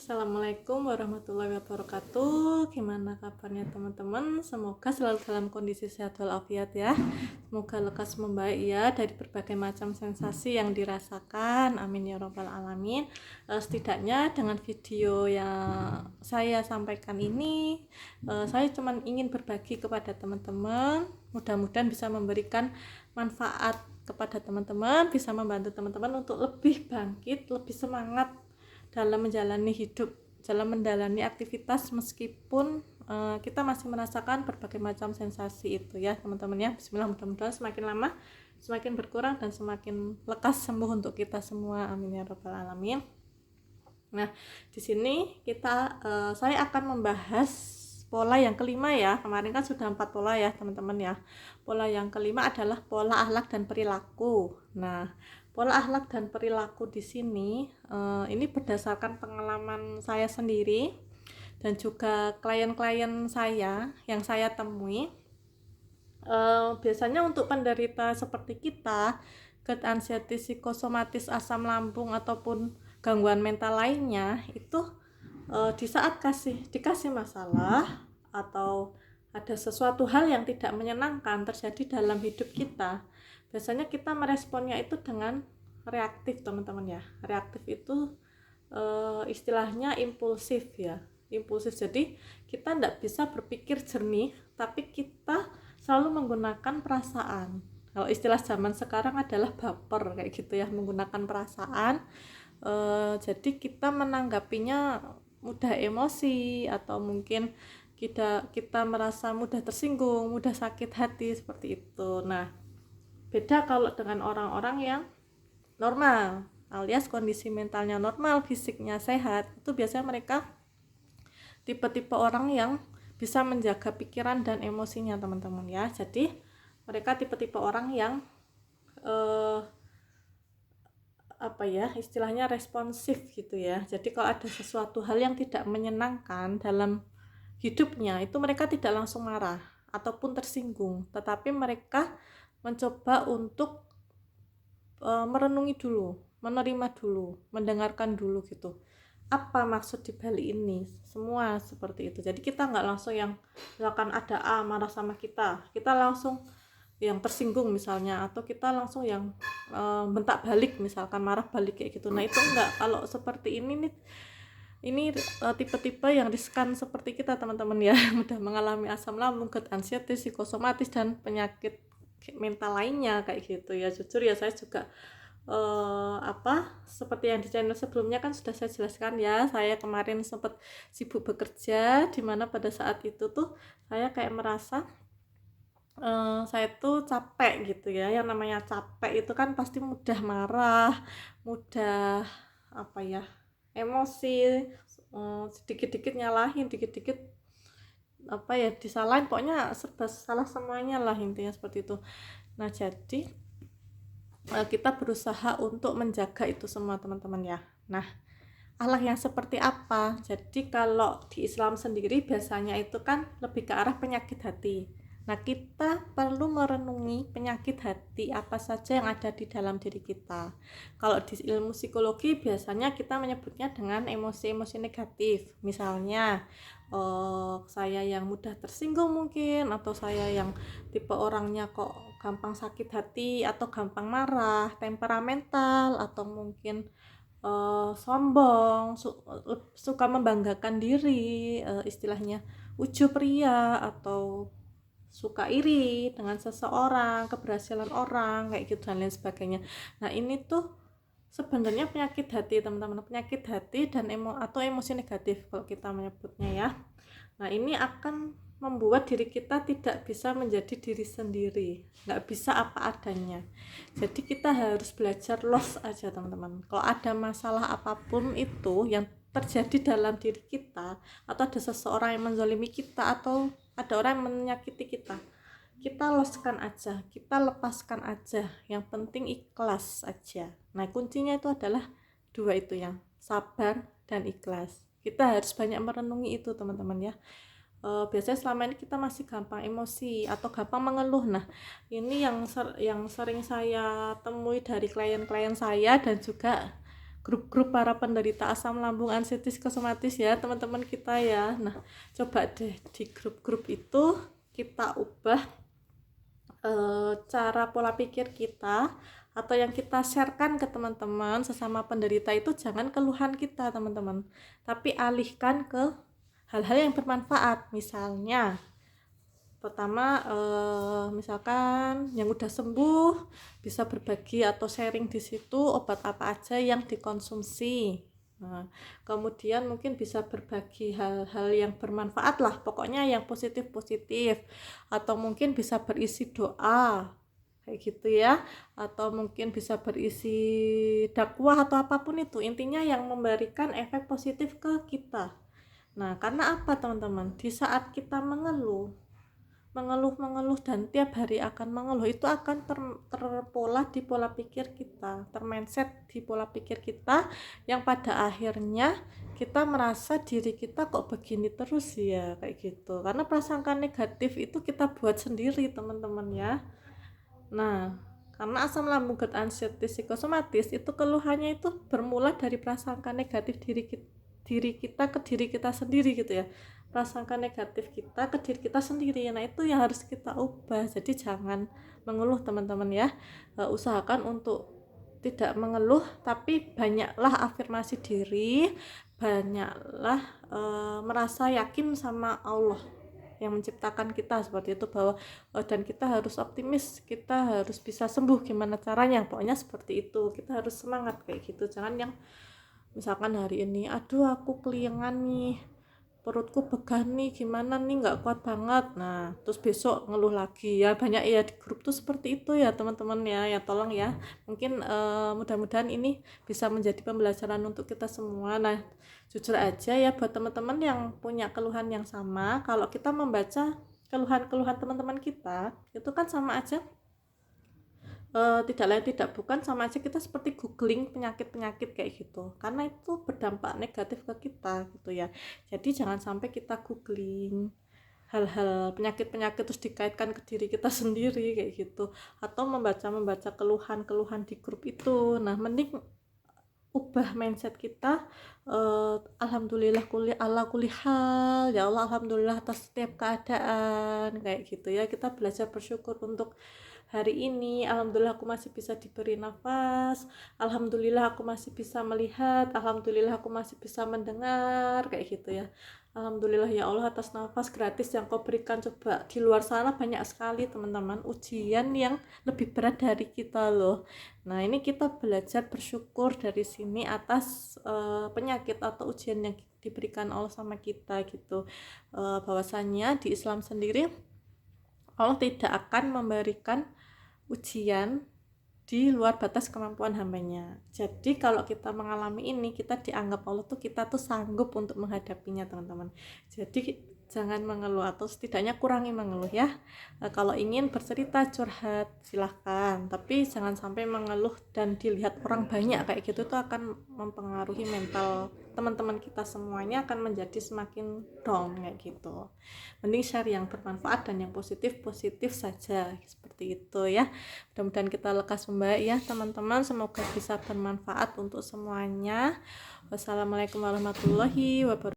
Assalamualaikum warahmatullahi wabarakatuh. Gimana kabarnya teman-teman? Semoga selalu dalam kondisi sehat walafiat ya. Semoga lekas membaik ya dari berbagai macam sensasi yang dirasakan. Amin ya robbal alamin. Setidaknya dengan video yang saya sampaikan ini, saya cuma ingin berbagi kepada teman-teman. Mudah-mudahan bisa memberikan manfaat kepada teman-teman, bisa membantu teman-teman untuk lebih bangkit, lebih semangat dalam menjalani hidup, dalam menjalani aktivitas meskipun kita masih merasakan berbagai macam sensasi itu ya teman-teman ya. Bismillah, mudah-mudahan semakin lama semakin berkurang dan semakin lekas sembuh untuk kita semua, amin ya rabbal alamin. Nah, di sini saya akan membahas pola yang kelima ya. Kemarin kan sudah 4 pola ya teman-teman ya. Pola yang kelima adalah pola akhlak dan perilaku. Nah, pola akhlak dan perilaku di sini ini berdasarkan pengalaman saya sendiri dan juga klien-klien saya yang saya temui. Biasanya untuk penderita seperti kita, GERD, anxiety, psikosomatis, asam lambung ataupun gangguan mental lainnya itu di saat dikasih masalah atau ada sesuatu hal yang tidak menyenangkan terjadi dalam hidup kita, biasanya kita meresponnya itu dengan reaktif teman-teman ya. Reaktif itu istilahnya impulsif ya, impulsif. Jadi kita tidak bisa berpikir jernih, tapi kita selalu menggunakan perasaan. Kalau istilah zaman sekarang adalah baper kayak gitu ya, menggunakan perasaan. Jadi kita menanggapinya mudah emosi atau mungkin kita merasa mudah tersinggung, mudah sakit hati seperti itu. Nah, beda kalau dengan orang-orang yang normal alias kondisi mentalnya normal, fisiknya sehat, itu biasanya mereka tipe-tipe orang yang bisa menjaga pikiran dan emosinya teman-teman ya. Jadi mereka tipe-tipe orang yang istilahnya responsif gitu ya. Jadi kalau ada sesuatu hal yang tidak menyenangkan dalam hidupnya, itu mereka tidak langsung marah ataupun tersinggung, tetapi mereka mencoba untuk merenungi dulu, menerima dulu, mendengarkan dulu gitu. Apa maksud dibalik ini? Semua seperti itu. Jadi kita nggak langsung yang misalkan ada A marah sama kita langsung yang tersinggung misalnya, atau kita langsung yang bentak balik misalkan, marah balik kayak gitu. Nah itu enggak. Kalau seperti ini tipe-tipe yang riskan seperti kita teman-teman ya, mudah mengalami asam lambung, GERD, anxiety, psikosomatis dan penyakit mental lainnya kayak gitu ya. Jujur ya, saya juga seperti yang di channel sebelumnya kan sudah saya jelaskan ya, saya kemarin sempat sibuk bekerja, dimana pada saat itu tuh saya kayak merasa saya tuh capek gitu ya. Yang namanya capek itu kan pasti mudah marah, mudah emosi, sedikit-dikit nyalahin, dikit-dikit disalahin, pokoknya serba salah semuanya lah, intinya seperti itu. Nah jadi kita berusaha untuk menjaga itu semua teman-teman ya. Nah, akhlak yang seperti apa? Jadi kalau di Islam sendiri biasanya itu kan lebih ke arah penyakit hati. Nah, kita perlu merenungi penyakit hati apa saja yang ada di dalam diri kita. Kalau di ilmu psikologi biasanya kita menyebutnya dengan emosi-emosi negatif. Misalnya, saya yang mudah tersinggung mungkin, atau saya yang tipe orangnya kok gampang sakit hati atau gampang marah, temperamental, atau mungkin sombong, suka membanggakan diri, istilahnya ujub ria, atau suka iri dengan seseorang, keberhasilan orang kayak gitu dan lain sebagainya. Nah ini tuh sebenarnya penyakit hati teman-teman, penyakit hati dan atau emosi negatif kalau kita menyebutnya ya. Nah ini akan membuat diri kita tidak bisa menjadi diri sendiri, nggak bisa apa adanya. Jadi kita harus belajar loss aja teman-teman. Kalau ada masalah apapun itu yang terjadi dalam diri kita, atau ada seseorang yang menzalimi kita, atau ada orang yang menyakiti kita loskan aja, kita lepaskan aja, yang penting ikhlas aja. Nah kuncinya itu adalah dua itu, yang sabar dan ikhlas. Kita harus banyak merenungi itu teman-teman ya. Biasanya selama ini kita masih gampang emosi atau gampang mengeluh. Nah ini yang sering saya temui dari klien-klien saya dan juga grup-grup para penderita asam lambung ansi psikosomatis ya teman-teman kita ya. Nah coba deh di grup-grup itu kita ubah cara pola pikir kita, atau yang kita sharekan ke teman-teman sesama penderita itu jangan keluhan kita teman-teman, tapi alihkan ke hal-hal yang bermanfaat. Misalnya pertama misalkan yang udah sembuh bisa berbagi atau sharing di situ obat apa aja yang dikonsumsi. Nah, kemudian mungkin bisa berbagi hal-hal yang bermanfaat lah, pokoknya yang positif-positif, atau mungkin bisa berisi doa kayak gitu ya, atau mungkin bisa berisi dakwah atau apapun itu, intinya yang memberikan efek positif ke kita. Nah, karena apa teman-teman? Di saat kita mengeluh dan tiap hari akan mengeluh, itu akan terpola di pola pikir kita, termindset di pola pikir kita, yang pada akhirnya kita merasa diri kita kok begini terus ya, kayak gitu. Karena prasangka negatif itu kita buat sendiri teman-teman ya. Nah, karena asam lambung GERD anxiety psikosomatis itu keluhannya itu bermula dari prasangka negatif diri kita ke diri kita sendiri gitu ya, prasangka negatif kita ke diri kita sendiri. Nah itu yang harus kita ubah. Jadi jangan mengeluh teman-teman ya, usahakan untuk tidak mengeluh, tapi banyaklah afirmasi diri, banyaklah merasa yakin sama Allah yang menciptakan kita seperti itu, bahwa dan kita harus optimis, kita harus bisa sembuh, gimana caranya, pokoknya seperti itu. Kita harus semangat kayak gitu. Jangan yang misalkan hari ini aduh aku keliengan nih, perutku begah nih, gimana nih, nggak kuat banget, nah terus besok ngeluh lagi. Ya banyak ya di grup tuh seperti itu ya teman-teman ya tolong ya, mungkin mudah-mudahan ini bisa menjadi pembelajaran untuk kita semua. Nah jujur aja ya buat teman-teman yang punya keluhan yang sama, kalau kita membaca keluhan-keluhan teman-teman kita itu kan sama aja, tidak lain tidak bukan sama aja kita seperti googling penyakit-penyakit kayak gitu, karena itu berdampak negatif ke kita gitu ya. Jadi jangan sampai kita googling hal-hal penyakit-penyakit terus dikaitkan ke diri kita sendiri kayak gitu, atau membaca keluhan-keluhan di grup itu. Nah mending ubah mindset kita, alhamdulillah ala kulli hal, ya Allah alhamdulillah atas setiap keadaan kayak gitu ya. Kita belajar bersyukur untuk hari ini, alhamdulillah aku masih bisa diberi nafas, alhamdulillah aku masih bisa melihat, alhamdulillah aku masih bisa mendengar kayak gitu ya. Alhamdulillah ya Allah atas nafas gratis yang kau berikan. Coba di luar sana banyak sekali teman-teman ujian yang lebih berat dari kita loh. Nah ini kita belajar bersyukur dari sini atas penyakit atau ujian yang diberikan Allah sama kita gitu. Bahwasannya di Islam sendiri Allah tidak akan memberikan ujian di luar batas kemampuan hambanya. Jadi kalau kita mengalami ini, kita dianggap Allah tuh, kita tuh sanggup untuk menghadapinya teman-teman. Jadi jangan mengeluh, atau setidaknya kurangi mengeluh ya. Kalau ingin bercerita curhat silahkan, tapi jangan sampai mengeluh dan dilihat orang banyak kayak gitu, tuh akan mempengaruhi mental teman-teman kita semuanya, akan menjadi semakin down kayak gitu. Mending share yang bermanfaat dan yang positif saja seperti itu ya. Mudah-mudahan kita lekas membaik ya teman-teman, semoga bisa bermanfaat untuk semuanya. Wassalamualaikum warahmatullahi wabarakatuh.